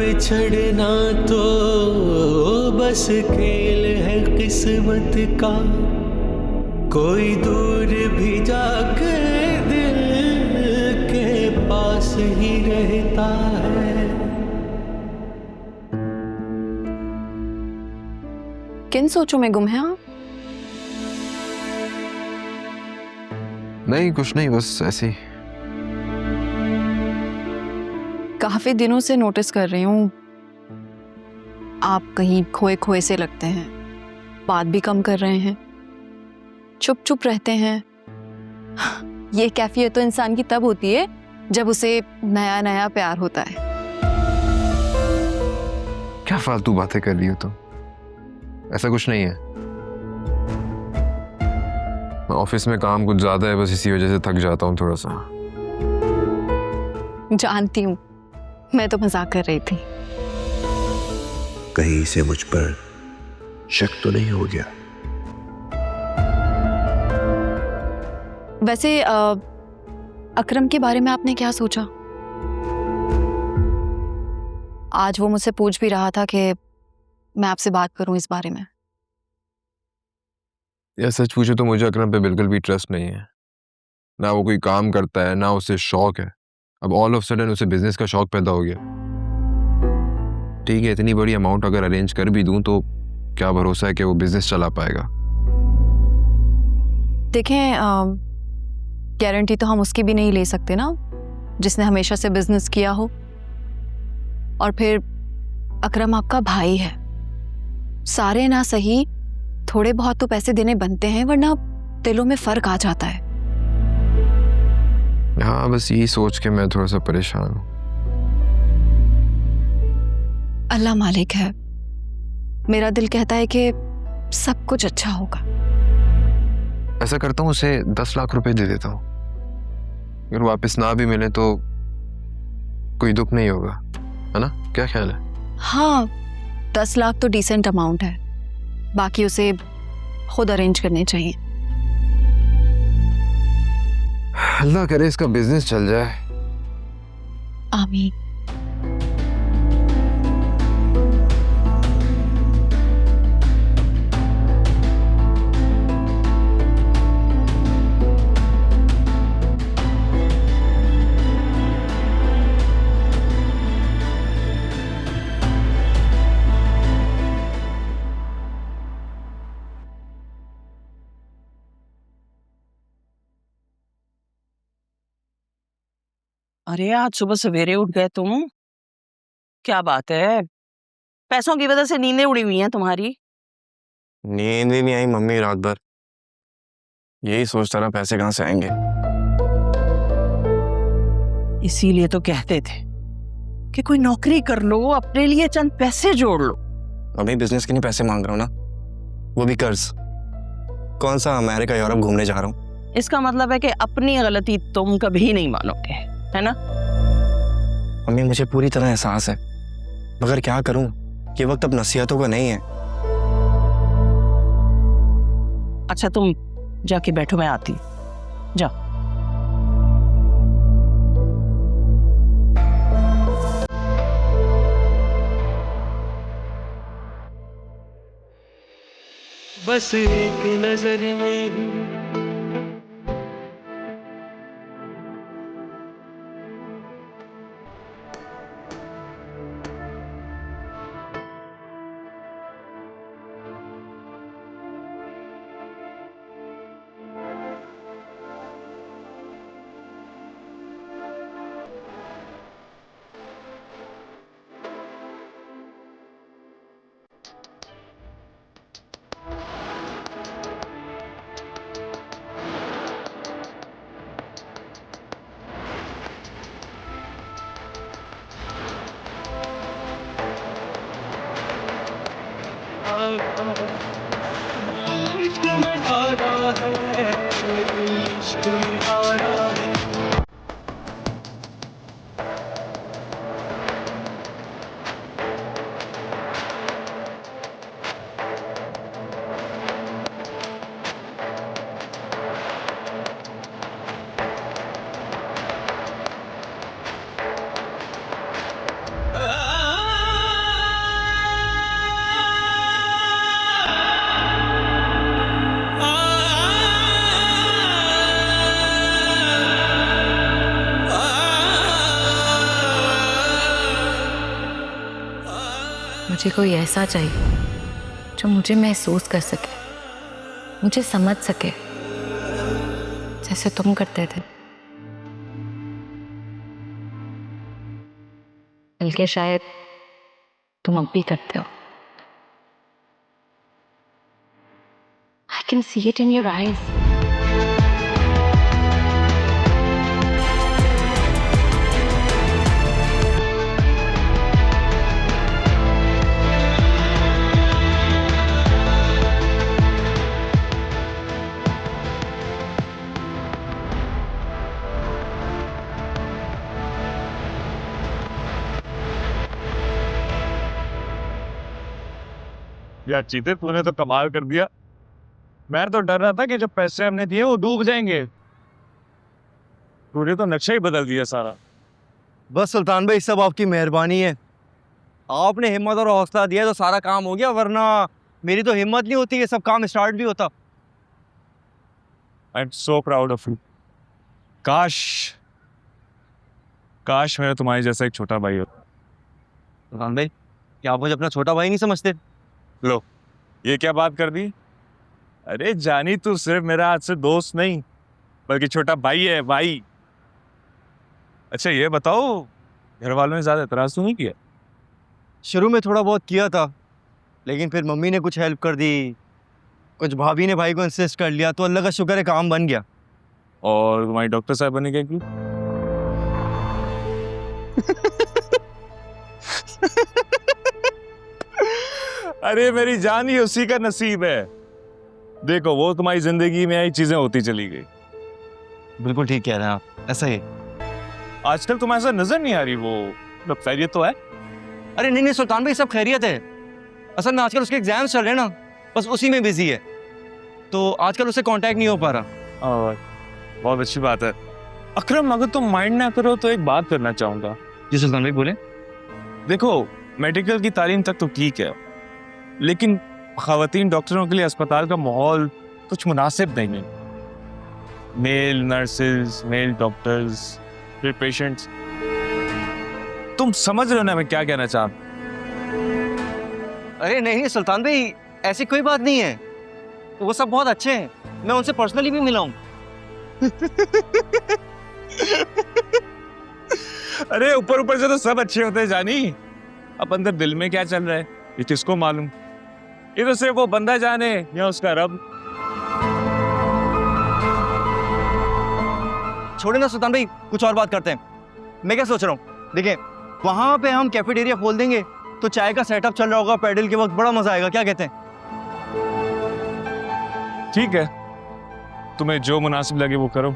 बिछड़ना तो बस खेल है किस्मत का, कोई दूर भी जाकर दिल के पास ही रहता है। किन सोचों में गुम हैं आप? नहीं कुछ नहीं, बस ऐसे ही। काफी दिनों से नोटिस कर रही हूँ आप कहीं खोए खोए से लगते हैं, बात भी कम कर रहे हैं, चुप चुप रहते हैं। ये कैफियत तो इंसान की तब होती है जब उसे नया नया प्यार होता है। क्या फालतू बातें कर रही हो तुम? ऐसा कुछ नहीं है। ऑफिस में काम कुछ ज्यादा है, बस इसी वजह से थक जाता हूँ थोड़ा सा। जानती हूँ, मैं तो मजाक कर रही थी। कहीं से मुझ पर शक तो नहीं हो गया? वैसे अकरम के बारे में आपने क्या सोचा? आज वो मुझसे पूछ भी रहा था कि मैं आपसे बात करूं इस बारे में। या सच पूछो तो मुझे अकरम पे बिल्कुल भी ट्रस्ट नहीं है। ना वो कोई काम करता है, ना उसे शौक है। अब ऑल ऑफ सडन उसे बिजनेस का शौक पैदा हो गया। ठीक है, इतनी बड़ी अमाउंट अगर अरेंज कर भी दूं तो क्या भरोसा है कि वो बिजनेस चला पाएगा? देखें, गारंटी तो हम उसकी भी नहीं ले सकते ना, जिसने हमेशा से बिजनेस किया हो। और फिर अकरम आपका भाई है, सारे ना सही थोड़े बहुत तो पैसे देने बनते हैं, वरना दिलों में फर्क आ जाता है। हाँ, बस यही सोच के मैं थोड़ा सा परेशान हूँ। अल्लाह मालिक है, मेरा दिल कहता है कि सब कुछ अच्छा होगा। ऐसा करता हूँ, उसे 10 लाख रुपए दे देता हूँ। अगर वापस ना भी मिले तो कोई दुख नहीं होगा, है ना? क्या ख्याल है? हाँ, 10 लाख तो डिसेंट अमाउंट है, बाकी उसे खुद अरेंज करने चाहिए। अल्लाह करे इसका बिजनेस चल जाए। आमीन। अरे आज सुबह सवेरे उठ गए तुम, क्या बात है? पैसों की वजह से नींदें उड़ी हुई हैं तुम्हारी। नींद ही नहीं आई मम्मी रात भर। यही सोचता रहा पैसे कहाँ से आएंगे। इसीलिए तो कहते थे कि कोई नौकरी कर लो, अपने लिए चंद पैसे जोड़ लो। अभी बिजनेस के लिए पैसे मांग रहा हूँ ना, वो भी कर्ज। कौन सा अमेरिका यूरोप घूमने जा रहा हूँ। इसका मतलब है कि अपनी गलती तुम कभी नहीं मानोगे, है ना? मम्मी मुझे पूरी तरह एहसास है, मगर क्या करूं, ये वक्त अब नसीहतों का नहीं है। अच्छा तुम जाके बैठो, मैं आती हूं। जाओ। बस एक नजर में मुझे कोई ऐसा चाहिए जो मुझे महसूस कर सके, मुझे समझ सके, जैसे तुम करते थे। बल्कि शायद तुम अब भी करते हो। I can see it in your eyes. यार चीते, तूने तो कमाल कर दिया। मैं तो डर रहा था कि जब पैसे हमने दिए वो डूब जाएंगे। तूने तो नक्शा ही बदल दिया सारा। बस सुल्तान भाई, सब आपकी मेहरबानी है। आपने हिम्मत और हौसला दिया तो सारा काम हो गया, वरना मेरी तो हिम्मत नहीं होती ये सब काम स्टार्ट भी होता। I am so proud of you. काश काश मेरा तुम्हारे जैसा एक छोटा भाई होता। सुल्तान भाई, क्या आप मुझे अपना छोटा भाई नहीं समझते? लो, ये क्या बात कर दी? अरे जानी, तू सिर्फ मेरा आज से दोस्त नहीं बल्कि छोटा भाई है, भाई। अच्छा ये बताओ, घर वालों ने ज्यादा एतराज तो नहीं किया? शुरू में थोड़ा बहुत किया था, लेकिन फिर मम्मी ने कुछ हेल्प कर दी, कुछ भाभी ने भाई को इंसिस्ट कर लिया, तो अल्लाह का शुक्र है काम बन गया। और तुम्हारी डॉक्टर साहब बने क्या क्यों? अरे मेरी जान, ही उसी का नसीब है। देखो, वो तुम्हारी जिंदगी में आई चीजें होती चली गई। बिल्कुल ठीक कह रहे हैं आप, ऐसा ही। आजकल तुम्हें ऐसा नजर नहीं आ रही वो खैरियत तो है? अरे नहीं नहीं सुल्तान भाई, सब खैरियत है। असल में आजकल उसके एग्जाम्स चल रहे हैं ना, बस उसी में बिजी है, तो आजकल उससे कांटेक्ट नहीं हो पा रहा। और बहुत अच्छी बात है। अकरम, अगर तुम माइंड ना करो तो एक बात करना चाहूंगा। जी सुल्तान भाई बोले। देखो, मेडिकल की तालीम तक तो ठीक है, लेकिन खवातीन डॉक्टरों के लिए अस्पताल का माहौल कुछ मुनासिब नहीं है। मेल नर्सेज, मेल डॉक्टर्स, फिर पेशेंट्स। तुम समझ रहे हो ना मैं क्या कहना चाह? अरे नहीं नहीं सुल्तान भाई, ऐसी कोई बात नहीं है, वो सब बहुत अच्छे हैं, मैं उनसे पर्सनली भी मिला हूँ। अरे ऊपर ऊपर से तो सब अच्छे होते हैं जानी, अब अंदर दिल में क्या चल रहा है ये किसको मालूम? ये तो सिर्फ वो बंदा जाने या उसका रब। छोड़े ना सुल्तान भाई, कुछ और बात करते हैं। मैं क्या सोच रहा हूँ, देखिए वहां पे हम कैफेटेरिया खोल देंगे तो चाय का सेटअप चल रहा होगा, पैडल के वक्त बड़ा मजा आएगा, क्या कहते हैं? ठीक है, तुम्हें जो मुनासिब लगे वो करो।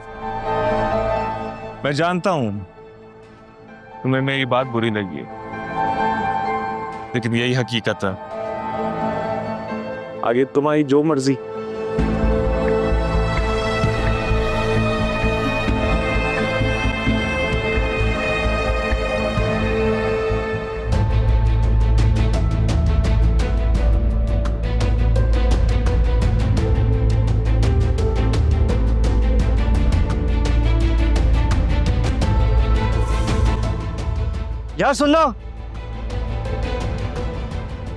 मैं जानता हूं तुम्हें मेरी बात बुरी लगी है, लेकिन यही हकीकत है। आगे तुम्हारी जो मर्जी। यार सुन लो,